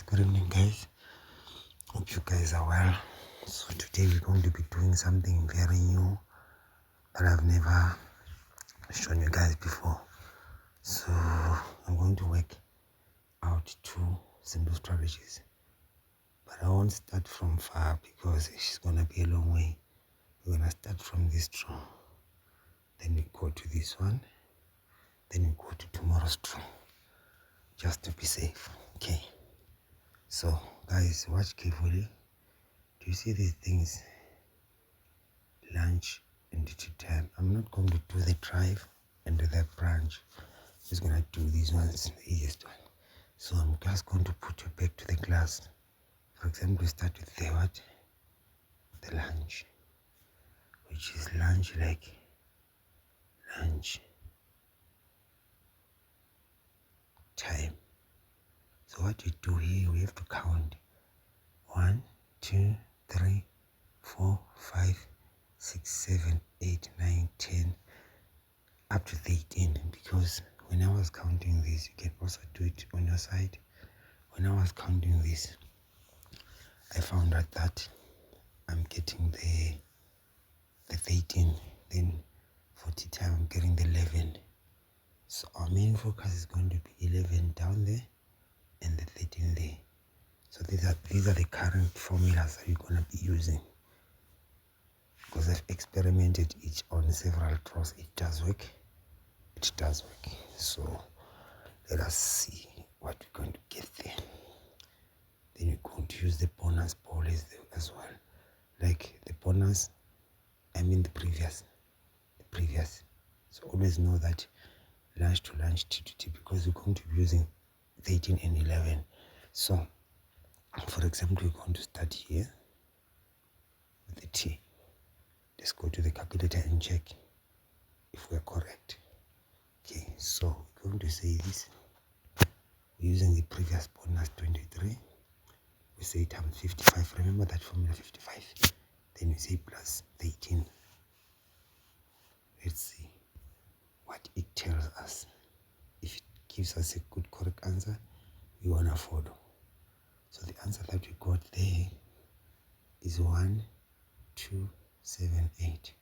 Good evening, guys. Hope you guys are well. So today we're going to be doing something very new that I've never shown you guys before. So I'm going to work out 2 simple strategies, but I won't start from far because it's gonna be a long way. We're gonna start from this draw, then we go to this one, then we go to tomorrow's draw, just to be safe. Okay, so guys, watch carefully. Do you see these things? Lunch and Teatime. I'm not going to do the drive and the branch. I'm just gonna do these ones, the easiest one. So I'm just going to put you back to the class. For example, we start with the what? The lunch, which is lunch, like lunch time. So what we do here, we have to count 1, 2, 3, 4, 5, 6, 7, 8, 9, 10, up to 13, because when I was counting this, you can also do it on your side. When I was counting this, I found out that I'm getting the 13, then for Teatime I'm getting the 11. So our main focus is going to be 11 down there and the 13 there. So these are the current formulas that we're going to be using, because I've experimented each on several draws. It does work. It does work. So let us see what we're going to get there. Then we're going to use the bonus ball as well. Like the bonus, I mean the previous. So always know that lunch to lunch, T to T, because we're going to be using 13 and 11. So for example, we're going to start here with the T. Let's go to the calculator and check if we're correct. Okay, so we're going to say this. We're using the previous bonus 23. We say times 55. Remember that formula 55. Then we say plus 13. Let's see what it tells us. If it gives us a good correct answer, we want to follow. So the answer that we got there is 1278.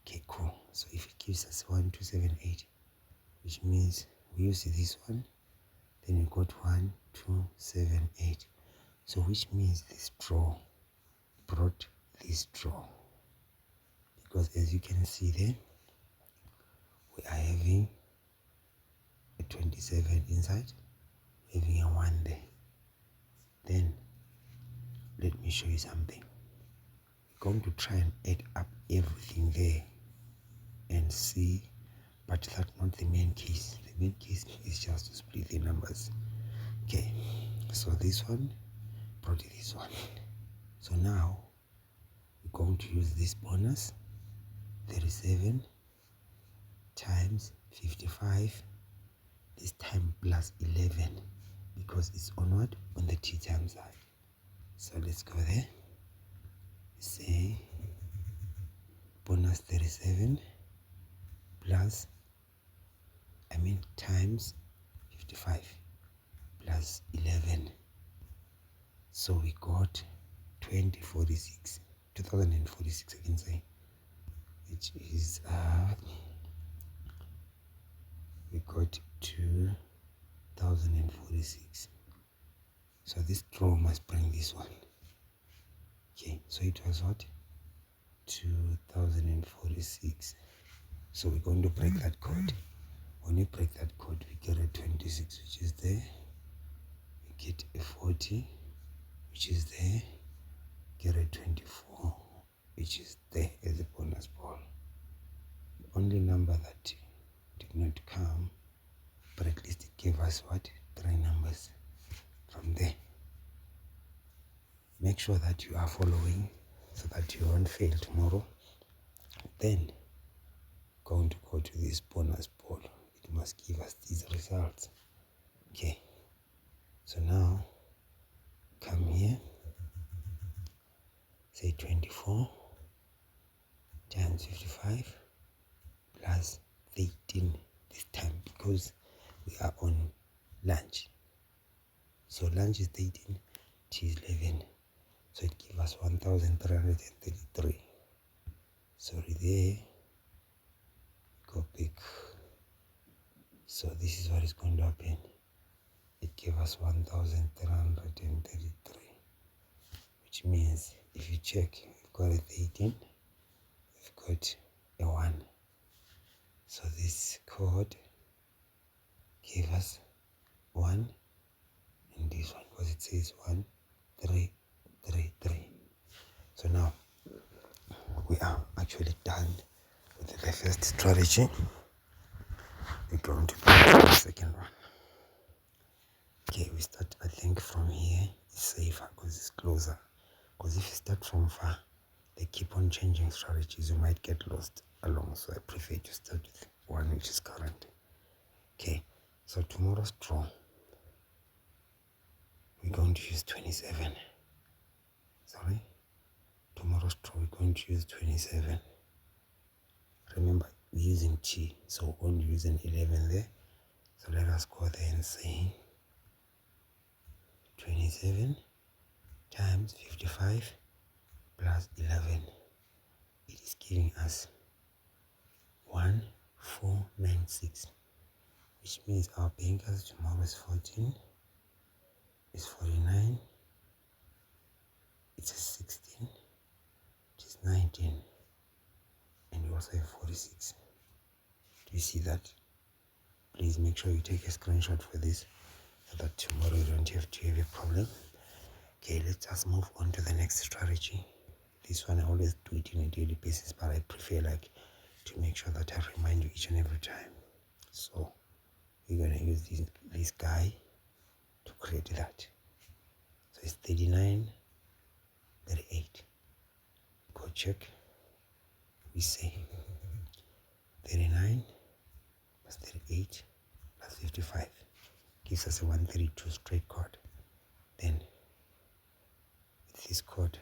Okay, cool. So if it gives us 1278, which means we use this one, then we got 1278. So which means this draw brought this draw, because as you can see there, we are having a 27 inside, we're having a 1 there. Then let me show you something. We're going to try and add up everything there and see, but that's not the main case. The main case is just to split the numbers. Okay, so this one brought this one. So now we're going to use this bonus 37 times 55, this time plus 11, because it's on what? On the Teatime side. So let's go there. Say bonus 37 plus, times 55 plus 11. So we got 2046, I can say, which is we got 2046. So this draw must bring this one. Okay, so it was what? 2046. So we're going to break that code. When we break that code, we get a 26, which is there. We get a 40, which is there. Get a 24, which is there as a bonus ball. The only number that did not come, but at least it gave us what? 3 numbers from there. Make sure that you are following so that you won't fail tomorrow. Then going to go to this bonus ball. It must give us these results. Okay, so now come here, say 24 times 55 plus 13 this time, because we are on lunch. So lunch is 13, tea is 11. So it gives us 1,333. Sorry, there. Go back. So this is what is going to happen. It gave us 1,333. Which means if you check, we've got a 13, we've got a 1. So this code gave us 1 and this one, because it says 1333. So now we are actually done with the first strategy. We're going to do the second one. Okay, we start, I think from here is safer because it's closer. Because if you start from far, they keep on changing strategies, you might get lost along. So I prefer to start with one which is current. Okay, so tomorrow's draw, we're going to use 27. Sorry, tomorrow's draw, we're going to use 27. Remember, we're using T, so we're going to use an 11 there. So let us go there and say 27 times 55 plus 11. It is giving us 1496, which means our bankers tomorrow is 14, is 49, it's a 16, it is 19, and we also have 46. Do you see that? Please make sure you take a screenshot for this so that tomorrow you don't have to have a problem. Okay, let's just move on to the next strategy. This one I always do it on a daily basis, but I prefer like to make sure that I remind you each and every time. So we're going to use this guy to create that. So it's 39, 38. Go check. We say 39 plus 38 plus 55 gives us a 132 straight chord. Then with this chord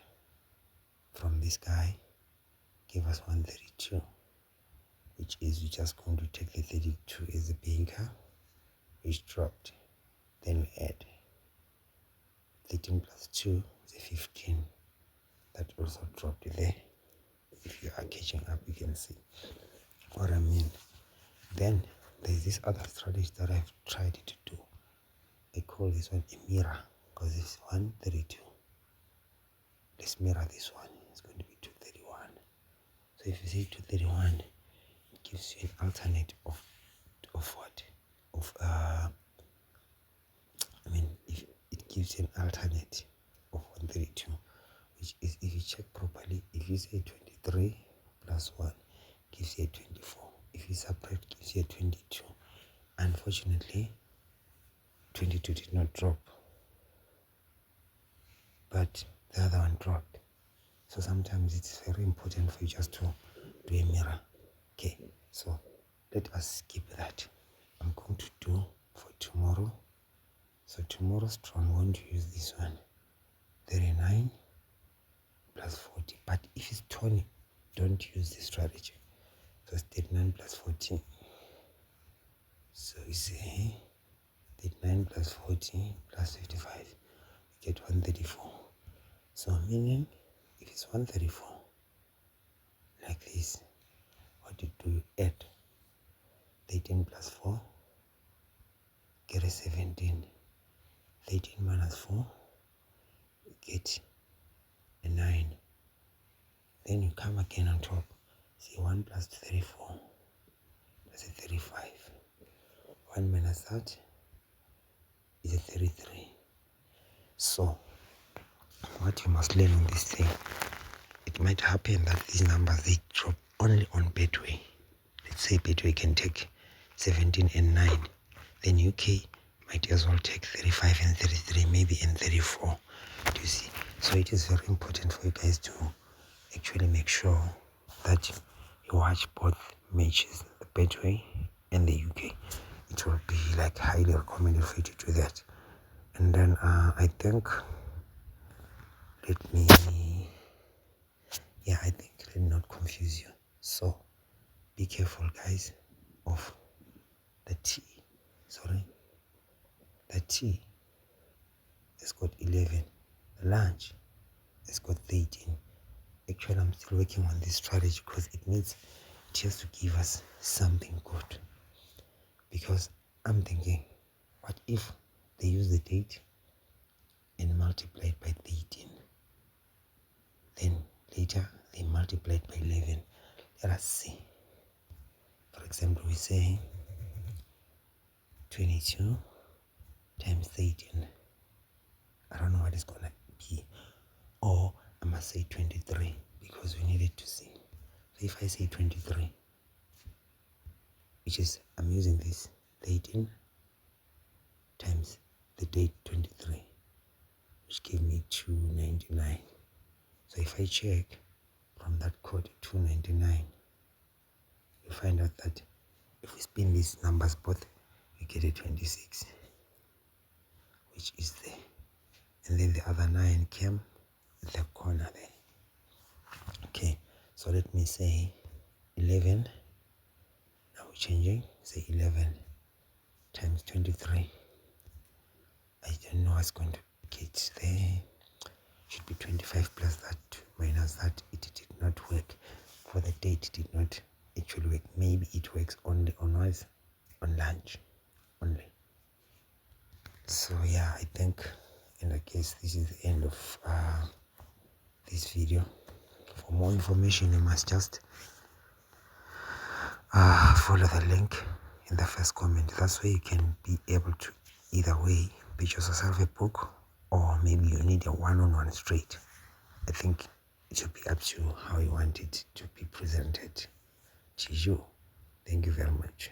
from this guy give us 132, which is we're just going to take the 32 as a banker, which dropped. Then we add 13 plus 2 is a 15. That also dropped there. If you are catching up, you can see what I mean. Then there's this other strategy that I've tried to do. I call this one a mirror because it's 132. Let's mirror this one. It's going to be 231. So if you say 231, it gives you an alternate of what? If it gives you an alternate of 132, which is, if you check properly, if you say 23 plus 1 gives you a 24. If you subtract, gives you a 22. Unfortunately, 22 did not drop, but the other one dropped. So sometimes it's very important for you just to do a mirror. Okay, so let us skip that. I'm going to do for tomorrow. So tomorrow's draw, I'm going to use this one, 39 plus 40. But if it's Tony, don't use this strategy. So it's 39 plus 40. So we say 39 plus 40 plus 55. We get 134. So meaning, if it's 134, like this, what you do, you add 13 plus 4, get a 17. 13 minus 4, you get a 9. Then you come again on top. See 1 plus 34, that's a 35. 1 minus that is a 33. So, what you must learn in this thing, it might happen that these numbers, they drop only on Betway. Let's say Betway can take 17 and 9. Then UK might as well take 35 and 33, maybe and 34. Do you see? So it is very important for you guys to actually make sure that you watch both matches, the Betway and the UK. It will be like highly recommended for you to do that. And then I think let me not confuse you. So be careful, guys, of the T. has got 11. Lunch has got 13. Actually, I'm still working on this strategy because it has to give us something good. Because I'm thinking, what if they use the date and multiply it by 13? Then later they multiply it by 11. Let us see. For example, we say 22 times 13. I don't know what it's gonna be. Or I must say 23 because we needed to see. So if I say 23, which is, I'm using this 13 times the date 23, which gave me 299. So if I check from that code 299, we find out that if we spin these numbers both, we get a 26, which is there. And then the other 9 came at the corner there. Okay, so let me say 11. Now we're changing. Say 11 times 23. I don't know what's going to get there. Should be 25 plus that minus that. It did not work. For the date, it did not actually work. Maybe it works only on what? On lunch only. So yeah, I think, and I guess this is the end of this video. For more information, you must just follow the link in the first comment. That's where you can be able to either way purchase yourself a book, or maybe you need a one-on-one straight. I think it should be up to how you want it to be presented to you. Thank you very much.